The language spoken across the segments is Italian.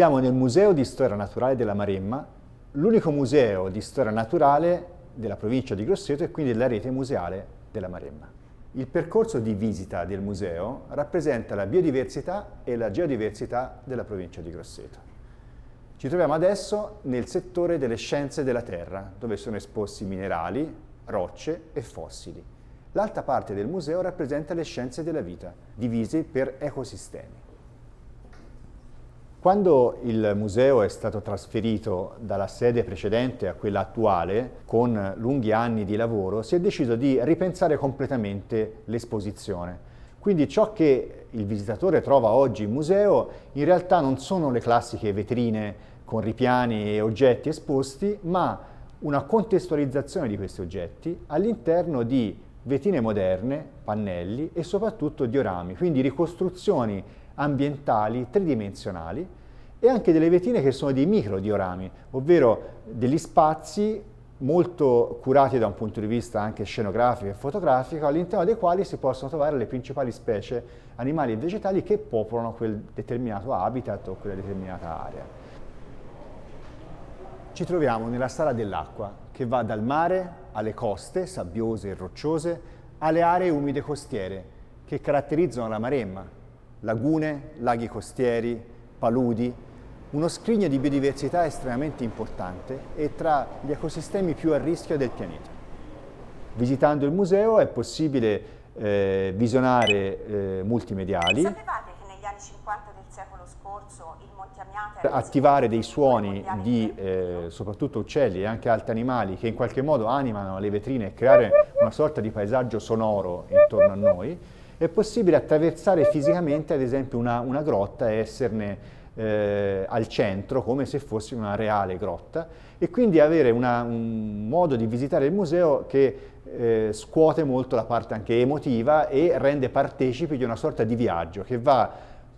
Siamo nel Museo di Storia Naturale della Maremma, l'unico museo di storia naturale della provincia di Grosseto e quindi della rete museale della Maremma. Il percorso di visita del museo rappresenta la biodiversità e la geodiversità della provincia di Grosseto. Ci troviamo adesso nel settore delle scienze della terra, dove sono esposti minerali, rocce e fossili. L'alta parte del museo rappresenta le scienze della vita, divise per ecosistemi. Quando il museo è stato trasferito dalla sede precedente a quella attuale, con lunghi anni di lavoro, si è deciso di ripensare completamente l'esposizione. Quindi ciò che il visitatore trova oggi in museo in realtà non sono le classiche vetrine con ripiani e oggetti esposti, ma una contestualizzazione di questi oggetti all'interno di vetrine moderne, pannelli e soprattutto diorami, quindi ricostruzioni ambientali tridimensionali e anche delle vetrine che sono dei microdiorami, ovvero degli spazi molto curati da un punto di vista anche scenografico e fotografico, all'interno dei quali si possono trovare le principali specie animali e vegetali che popolano quel determinato habitat o quella determinata area. Ci troviamo nella sala dell'acqua, che va dal mare alle coste sabbiose e rocciose, alle aree umide costiere che caratterizzano la Maremma, lagune, laghi costieri, paludi, uno scrigno di biodiversità estremamente importante e tra gli ecosistemi più a rischio del pianeta. Visitando il museo è possibile visionare multimediali, Sapevate che negli anni 50 del secolo scorso il Monte Amiata era attivare dei suoni di soprattutto uccelli e anche altri animali che in qualche modo animano le vetrine e creare una sorta di paesaggio sonoro intorno a noi. È possibile attraversare fisicamente ad esempio una grotta e esserne al centro come se fosse una reale grotta e quindi avere un modo di visitare il museo che scuote molto la parte anche emotiva e rende partecipi di una sorta di viaggio che va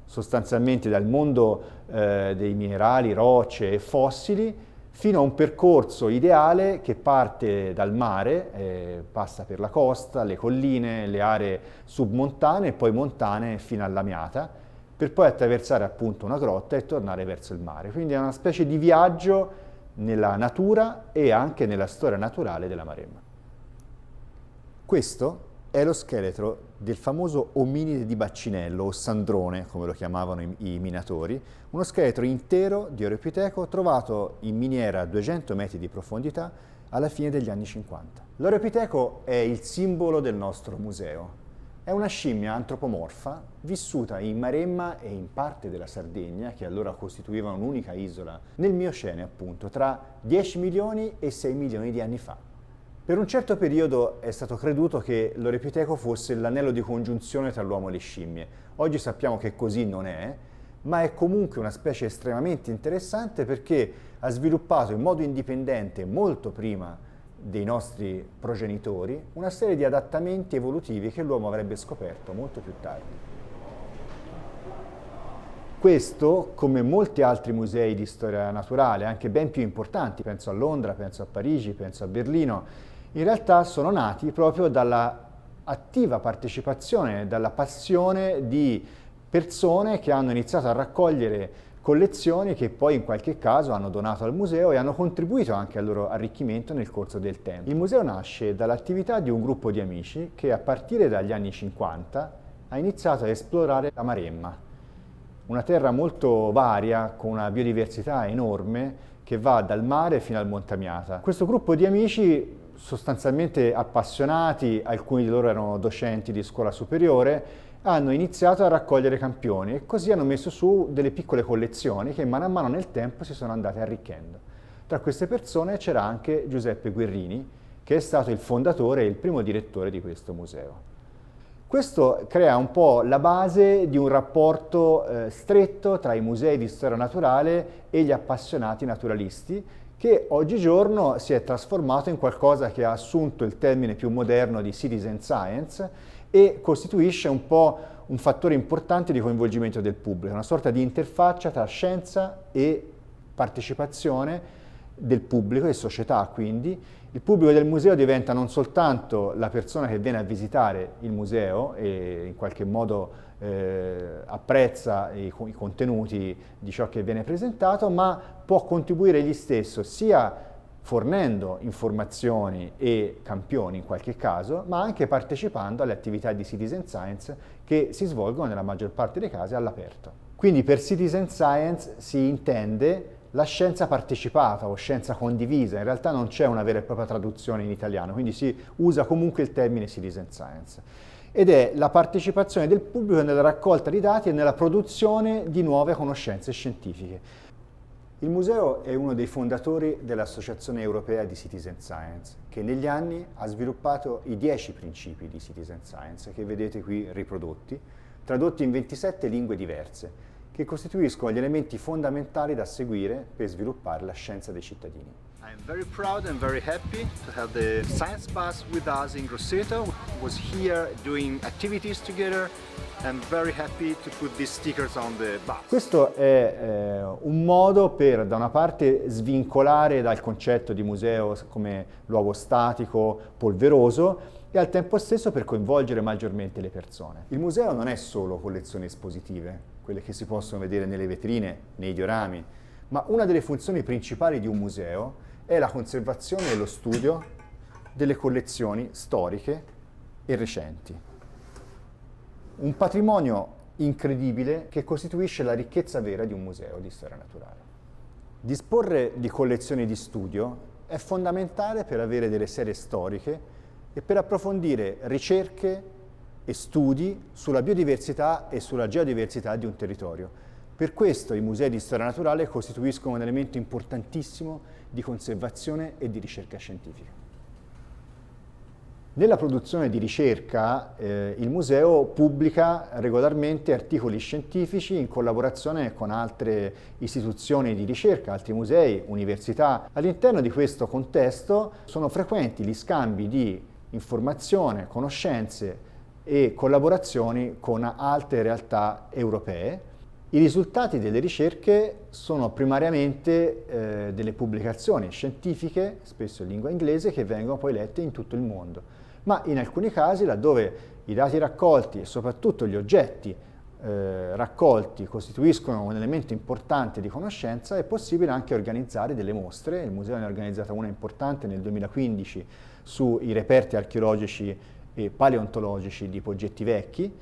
sostanzialmente dal mondo dei minerali, rocce e fossili fino a un percorso ideale che parte dal mare, passa per la costa, le colline, le aree submontane e poi montane fino all'Amiata, per poi attraversare appunto una grotta e tornare verso il mare. Quindi è una specie di viaggio nella natura e anche nella storia naturale della Maremma. Questo è lo scheletro del famoso ominide di Baccinello, o Sandrone, come lo chiamavano i minatori, uno scheletro intero di Oreopiteco trovato in miniera a 200 metri di profondità alla fine degli anni 50. L'Oreopiteco è il simbolo del nostro museo. È una scimmia antropomorfa vissuta in Maremma e in parte della Sardegna, che allora costituiva un'unica isola nel Miocene, appunto, tra 10 milioni e 6 milioni di anni fa. Per un certo periodo è stato creduto che l'Oreopiteco fosse l'anello di congiunzione tra l'uomo e le scimmie. Oggi sappiamo che così non è, ma è comunque una specie estremamente interessante perché ha sviluppato in modo indipendente, molto prima dei nostri progenitori, una serie di adattamenti evolutivi che l'uomo avrebbe scoperto molto più tardi. Questo, come molti altri musei di storia naturale, anche ben più importanti, penso a Londra, penso a Parigi, penso a Berlino, in realtà sono nati proprio dalla attiva partecipazione, dalla passione di persone che hanno iniziato a raccogliere collezioni che poi in qualche caso hanno donato al museo e hanno contribuito anche al loro arricchimento nel corso del tempo. Il museo nasce dall'attività di un gruppo di amici che a partire dagli anni 50 ha iniziato a esplorare la Maremma, una terra molto varia con una biodiversità enorme che va dal mare fino al Monte Amiata. Questo gruppo di amici sostanzialmente appassionati, alcuni di loro erano docenti di scuola superiore, hanno iniziato a raccogliere campioni e così hanno messo su delle piccole collezioni che mano a mano nel tempo si sono andate arricchendo. Tra queste persone c'era anche Giuseppe Guerrini, che è stato il fondatore e il primo direttore di questo museo. Questo crea un po' la base di un rapporto stretto tra i musei di storia naturale e gli appassionati naturalisti, che oggigiorno si è trasformato in qualcosa che ha assunto il termine più moderno di citizen science e costituisce un po' un fattore importante di coinvolgimento del pubblico, una sorta di interfaccia tra scienza e partecipazione del pubblico e società, quindi. Il pubblico del museo diventa non soltanto la persona che viene a visitare il museo e in qualche modo apprezza i contenuti di ciò che viene presentato, ma può contribuire egli stesso sia fornendo informazioni e campioni in qualche caso, ma anche partecipando alle attività di citizen science che si svolgono nella maggior parte dei casi all'aperto. Quindi per citizen science si intende la scienza partecipata o scienza condivisa, in realtà non c'è una vera e propria traduzione in italiano, quindi si usa comunque il termine citizen science. Ed è la partecipazione del pubblico nella raccolta di dati e nella produzione di nuove conoscenze scientifiche. Il museo è uno dei fondatori dell'Associazione Europea di Citizen Science, che negli anni ha sviluppato i 10 principi di Citizen Science, che vedete qui riprodotti, tradotti in 27 lingue diverse, che costituiscono gli elementi fondamentali da seguire per sviluppare la scienza dei cittadini. I'm very proud and very happy to have the science bus with us in Grosseto. Was here doing activities together. I'm very happy to put these stickers on the bus. Questo è un modo per, da una parte, svincolare dal concetto di museo come luogo statico, polveroso, e al tempo stesso per coinvolgere maggiormente le persone. Il museo non è solo collezioni espositive, quelle che si possono vedere nelle vetrine, nei diorami, ma una delle funzioni principali di un museo è la conservazione e lo studio delle collezioni storiche e recenti. Un patrimonio incredibile che costituisce la ricchezza vera di un museo di storia naturale. Disporre di collezioni di studio è fondamentale per avere delle serie storiche e per approfondire ricerche e studi sulla biodiversità e sulla geodiversità di un territorio. Per questo i musei di storia naturale costituiscono un elemento importantissimo di conservazione e di ricerca scientifica. Nella produzione di ricerca il museo pubblica regolarmente articoli scientifici in collaborazione con altre istituzioni di ricerca, altri musei, università. All'interno di questo contesto sono frequenti gli scambi di informazione, conoscenze e collaborazioni con altre realtà europee. I risultati delle ricerche sono primariamente delle pubblicazioni scientifiche, spesso in lingua inglese, che vengono poi lette in tutto il mondo. Ma in alcuni casi, laddove i dati raccolti e soprattutto gli oggetti raccolti costituiscono un elemento importante di conoscenza, è possibile anche organizzare delle mostre. Il museo ne ha organizzata una importante nel 2015 sui reperti archeologici e paleontologici di Poggetti Vecchi,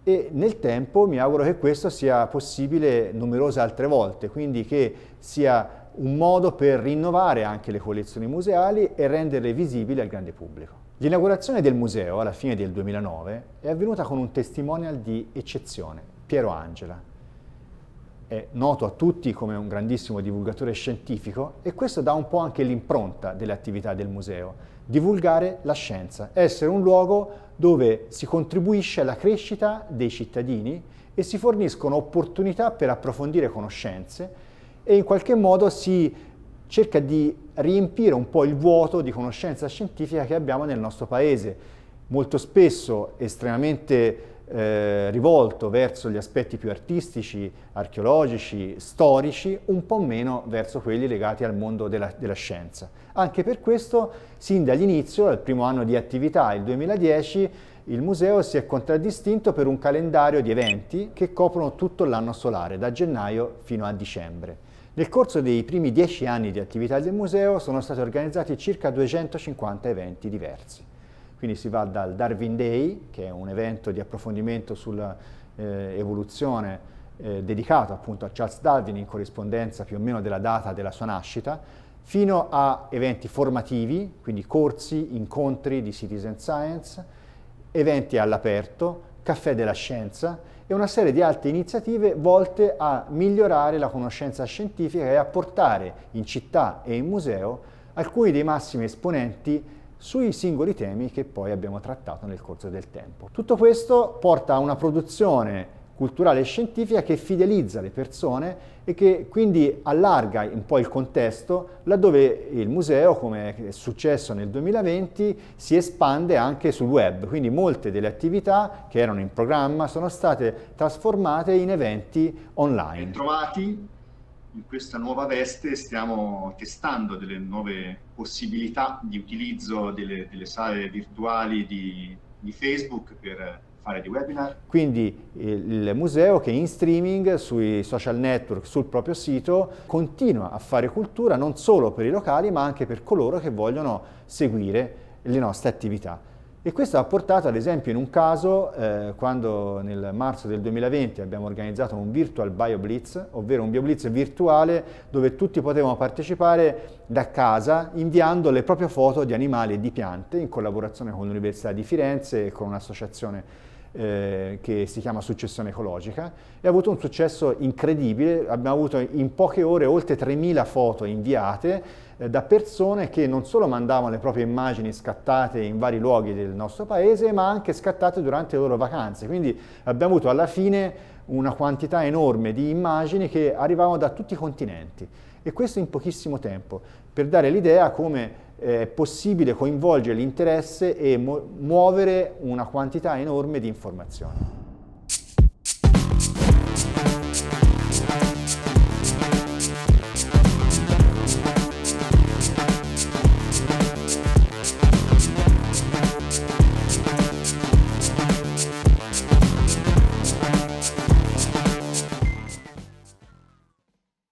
e nel tempo mi auguro che questo sia possibile numerose altre volte, quindi che sia un modo per rinnovare anche le collezioni museali e renderle visibili al grande pubblico. L'inaugurazione del museo alla fine del 2009 è avvenuta con un testimonial di eccezione, Piero Angela. È noto a tutti come un grandissimo divulgatore scientifico e questo dà un po' anche l'impronta delle attività del museo: divulgare la scienza, essere un luogo dove si contribuisce alla crescita dei cittadini e si forniscono opportunità per approfondire conoscenze e in qualche modo si cerca di riempire un po' il vuoto di conoscenza scientifica che abbiamo nel nostro paese, molto spesso estremamente rivolto verso gli aspetti più artistici, archeologici, storici, un po' meno verso quelli legati al mondo della scienza. Anche per questo, sin dall'inizio, dal primo anno di attività, il 2010, il museo si è contraddistinto per un calendario di eventi che coprono tutto l'anno solare, da gennaio fino a dicembre. Nel corso dei primi 10 anni di attività del museo sono stati organizzati circa 250 eventi diversi. Quindi si va dal Darwin Day, che è un evento di approfondimento sull'evoluzione dedicato appunto a Charles Darwin in corrispondenza più o meno della data della sua nascita, fino a eventi formativi, quindi corsi, incontri di citizen science, eventi all'aperto, caffè della scienza e una serie di altre iniziative volte a migliorare la conoscenza scientifica e a portare in città e in museo alcuni dei massimi esponenti sui singoli temi che poi abbiamo trattato nel corso del tempo. Tutto questo porta a una produzione culturale e scientifica che fidelizza le persone e che quindi allarga un po' il contesto, laddove il museo, come è successo nel 2020, si espande anche sul web. Quindi molte delle attività che erano in programma sono state trasformate in eventi online. Bentrovati, in questa nuova veste stiamo testando delle nuove possibilità di utilizzo delle sale virtuali di Facebook per fare dei webinar. Quindi il museo che in streaming, sui social network, sul proprio sito, continua a fare cultura non solo per i locali ma anche per coloro che vogliono seguire le nostre attività. E questo ha portato ad esempio in un caso, quando nel marzo del 2020 abbiamo organizzato un Virtual BioBlitz, ovvero un BioBlitz virtuale dove tutti potevano partecipare da casa inviando le proprie foto di animali e di piante in collaborazione con l'Università di Firenze e con un'associazione che si chiama Successione Ecologica, e ha avuto un successo incredibile. Abbiamo avuto in poche ore oltre 3.000 foto inviate da persone che non solo mandavano le proprie immagini scattate in vari luoghi del nostro paese, ma anche scattate durante le loro vacanze. Quindi abbiamo avuto alla fine una quantità enorme di immagini che arrivavano da tutti i continenti, e questo in pochissimo tempo, per dare l'idea come è possibile coinvolgere l'interesse e muovere una quantità enorme di informazioni.